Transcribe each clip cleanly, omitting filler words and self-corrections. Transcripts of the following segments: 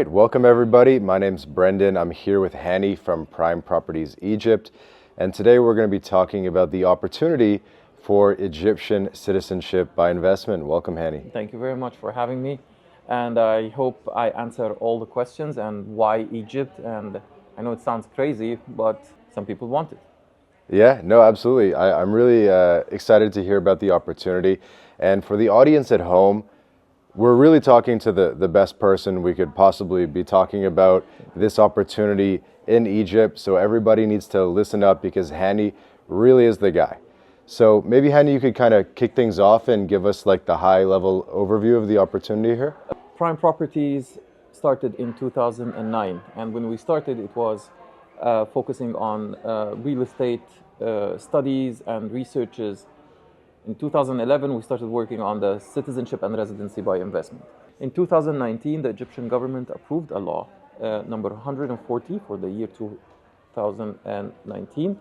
Great. Welcome everybody. My name's Brendan. I'm here with Hany from Prime Properties Egypt, and today we're going to be talking about the opportunity for Egyptian citizenship by investment. Welcome, Hany. Thank you very much for having me, and I hope I answer all the questions and why Egypt. And I know it sounds crazy, but some people want it. Yeah, no, absolutely. I'm really excited to hear about the opportunity. And for the audience at home, we're really talking to the best person we could possibly be talking about this opportunity in Egypt. So everybody needs to listen up because Hany really is the guy. So maybe Hany, you could kind of kick things off and give us like the high level overview of the opportunity here. Prime Properties started in 2009, and when we started, it was focusing on real estate studies and researches. In 2011, we started working on the Citizenship and Residency by investment. In 2019, the Egyptian government approved a law, number 140 for the year 2019,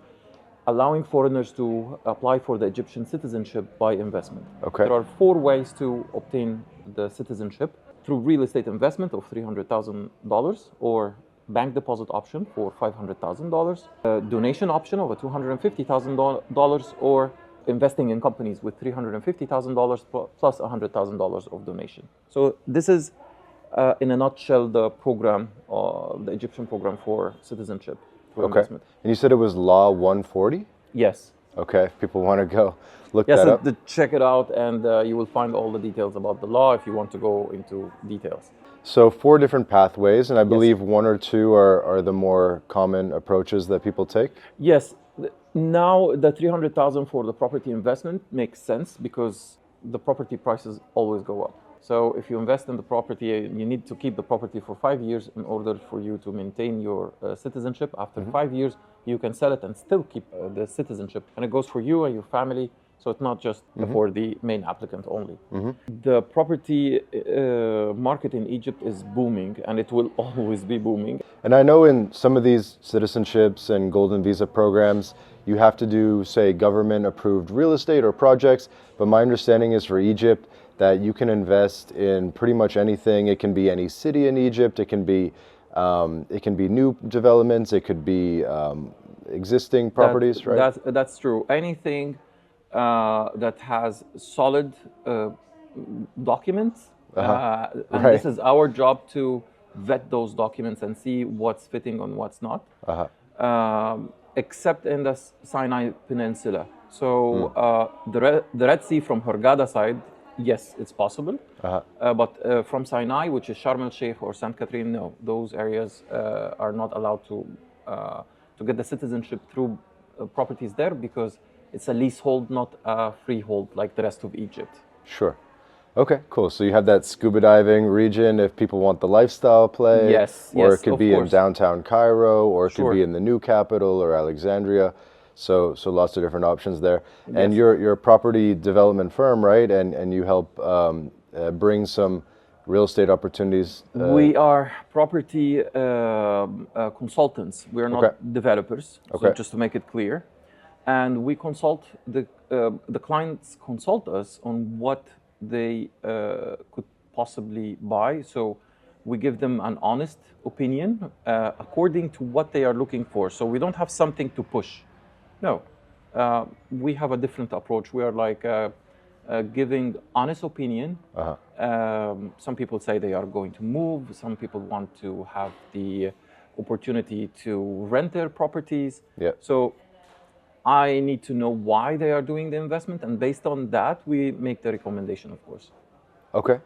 allowing foreigners to apply for the Egyptian citizenship by investment. Okay. There are 4 ways to obtain the citizenship: through real estate investment of $300,000, or bank deposit option for $500,000, donation option of $250,000, or investing in companies with $350,000 plus $100,000 of donation. So this is, in a nutshell, the program, the Egyptian program for citizenship through investment. And you said it was Law 140? Yes. Okay, if people want to go look Yes, that so up. check it out, and you will find all the details about the law if you want to go into details. So 4 different pathways, and I believe 1 or 2 are the more common approaches that people take? Yes. Now the 300,000 for the property investment makes sense because the property prices always go up. So if you invest in the property, you need to keep the property for 5 years in order for you to maintain your citizenship. After 5 years, you can sell it and still keep the citizenship. And it goes for you and your family. So it's not just for the main applicant only. The property market in Egypt is booming, and it will always be booming. And I know in some of these citizenships and golden visa programs, you have to do, say, government-approved real estate or projects. But my understanding is for Egypt that you can invest in pretty much anything. It can be any city in Egypt. It can be new developments. It could be existing properties, right? That's true. Anything that has solid documents, and this is our job to vet those documents and see what's fitting and what's not. Except in the Sinai Peninsula. So the Red Sea from Hurghada side, yes, it's possible. But from Sinai, which is Sharm el Sheikh or St. Catherine, no, those areas are not allowed to get the citizenship through properties there because it's a leasehold, not a freehold like the rest of Egypt. Sure. Okay, cool. So you have that scuba diving region if people want the lifestyle play. Yes, or yes, it could of be course. in downtown Cairo, or it could Sure. be in the new capital or Alexandria. So lots of different options there. And Yes. you're a property development firm, right? And you help bring some real estate opportunities. We are property consultants. We are not Okay. developers. Okay. So just to make it clear, and we consult the clients consult us on what they could possibly buy. So we give them an honest opinion according to what they are looking for. So we don't have something to push. No, we have a different approach. We are like giving honest opinion. Some people say they are going to move. Some people want to have the opportunity to rent their properties. Yeah. So I need to know why they are doing the investment, and based on that, we make the recommendation, of course. Okay,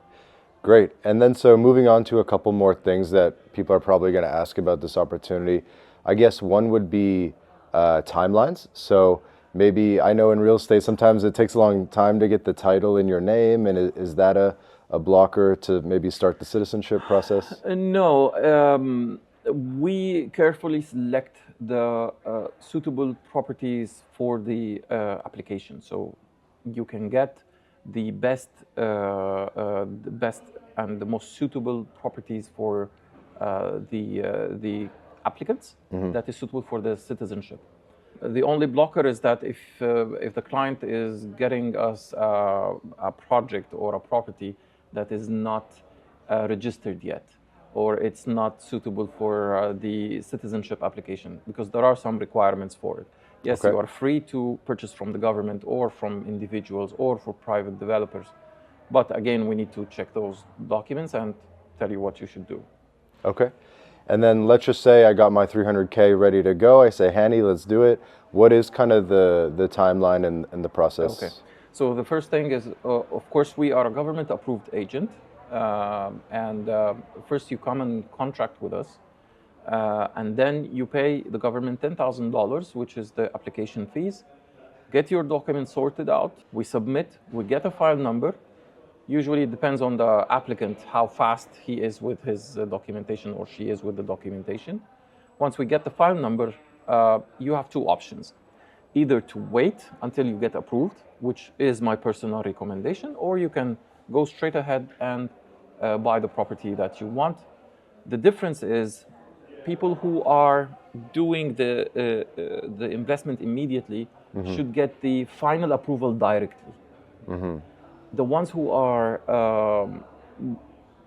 great. And then so moving on to a couple more things that people are probably going to ask about this opportunity. I guess one would be timelines. So maybe, I know in real estate, sometimes it takes a long time to get the title in your name. And is that a blocker to maybe start the citizenship process? No, we carefully select the suitable properties for the application. So you can get the best and the most suitable properties for the applicants that is suitable for the citizenship. The only blocker is that if the client is getting us a project or a property that is not registered yet, or it's not suitable for the citizenship application, because there are some requirements for it. Yes, Okay. you are free to purchase from the government or from individuals or for private developers. But again, we need to check those documents and tell you what you should do. Okay. And then let's just say I got my 300K ready to go. I say, Hany, let's do it. What is kind of the timeline and the process? Okay. So the first thing is, of course, we are a government-approved agent. First you come and contract with us. And then you pay the government $10,000, which is the application fees. Get your documents sorted out. We submit. We get a file number. Usually it depends on the applicant how fast he is with his documentation or she is with the documentation. Once we get the file number, you have two options. Either to wait until you get approved, which is my personal recommendation, or you can go straight ahead and buy the property that you want. The difference is people who are doing the investment immediately should get the final approval directly. The ones who are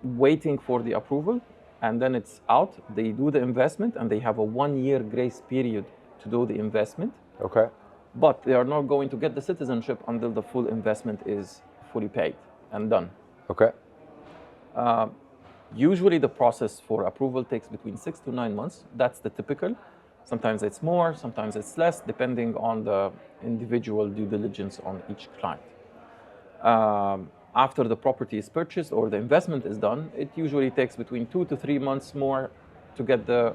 waiting for the approval and then it's out, they do the investment and they have a 1-year grace period to do the investment. Okay. But they are not going to get the citizenship until the full investment is fully paid and done. Okay. Usually the process for approval takes between 6 to 9 months. That's the typical. Sometimes it's more, sometimes it's less, depending on the individual due diligence on each client. After the property is purchased or the investment is done, it usually takes between 2 to 3 months more to get the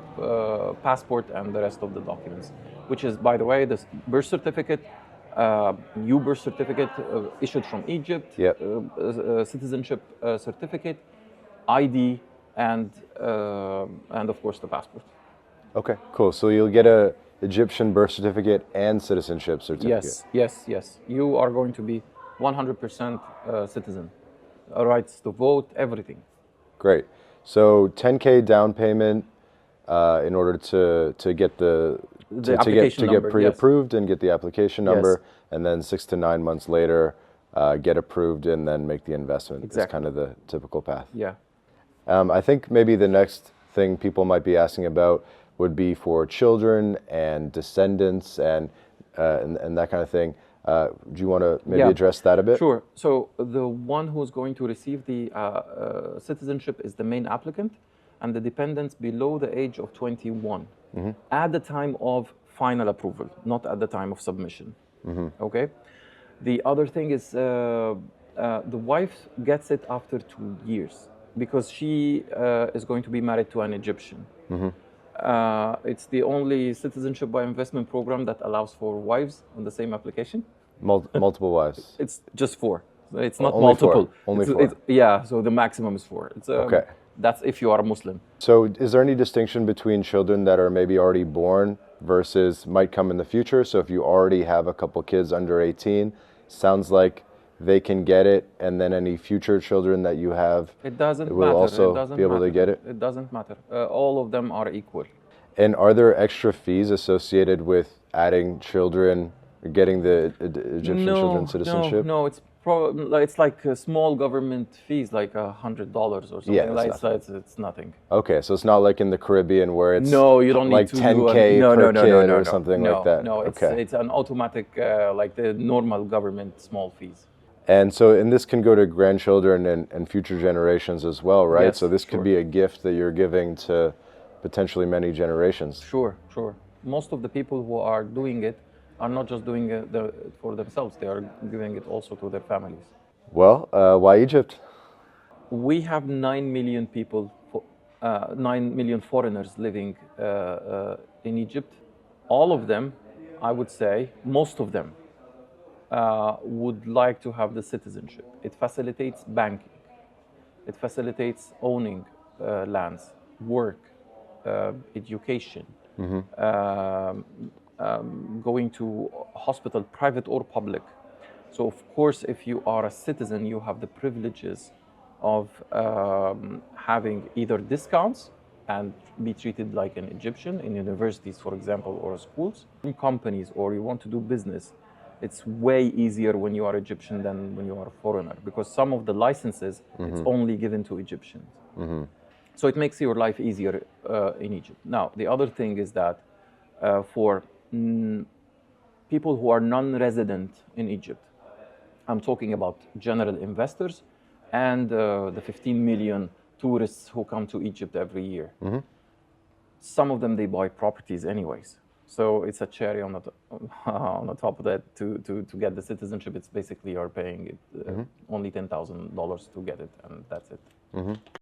passport and the rest of the documents, which is, by the way, the birth certificate, new birth certificate issued from Egypt, Yep. Citizenship certificate, ID, and of course the passport. Okay, cool. So you'll get a Egyptian birth certificate and citizenship certificate. Yes. You are going to be 100% citizen. Rights to vote, everything. Great. So 10K down payment in order to get the application number, get pre-approved and get the application number, and then 6 to 9 months later get approved and then make the investment. Exactly. It's kind of the typical path. Yeah. I think maybe the next thing people might be asking about would be for children and descendants and that kind of thing. Do you want to maybe address that a bit? Sure. So the one who's going to receive the citizenship is the main applicant, and the dependents below the age of 21 at the time of final approval, not at the time of submission. Okay. The other thing is the wife gets it after 2 years because she is going to be married to an Egyptian. It's the only citizenship by investment program that allows for wives on the same application. Multiple wives. It's just 4. It's not Only multiple. 4. Only 4. Yeah, so the maximum is 4. It's, okay. That's if you are a Muslim. So is there any distinction between children that are maybe already born versus might come in the future? So if you already have a couple kids under 18, sounds like they can get it, and then any future children that you have, it doesn't will matter. also it doesn't be able matter. to get it? It doesn't matter. All of them are equal. And are there extra fees associated with adding children, getting the Egyptian children citizenship? No, it's like small government fees, like $100 or something. Yeah, it's nothing. Okay, so it's not like in the Caribbean where it's no, you don't like need to 10K per kid or something no, like that. No, it's an automatic, like the normal government small fees. And so, and this can go to grandchildren and future generations as well, right? Yes, so this could be a gift that you're giving to potentially many generations. Sure. Most of the people who are doing it are not just doing it for themselves, they are giving it also to their families. Well, why Egypt? We have 9 million people, 9 million foreigners living in Egypt. All of them, I would say, most of them, would like to have the citizenship. It facilitates banking. It facilitates owning lands, work, education, going to hospital, private or public. So of course, if you are a citizen, you have the privileges of having either discounts and be treated like an Egyptian in universities, for example, or schools, in companies, or you want to do business. It's way easier when you are Egyptian than when you are a foreigner, because some of the licenses, it's only given to Egyptians. So it makes your life easier in Egypt. Now, the other thing is that for people who are non-resident in Egypt, I'm talking about general investors and the 15 million tourists who come to Egypt every year. Some of them, they buy properties anyways. So it's a cherry on the top of that to get the citizenship. It's basically you're paying it only $10,000 to get it, and that's it.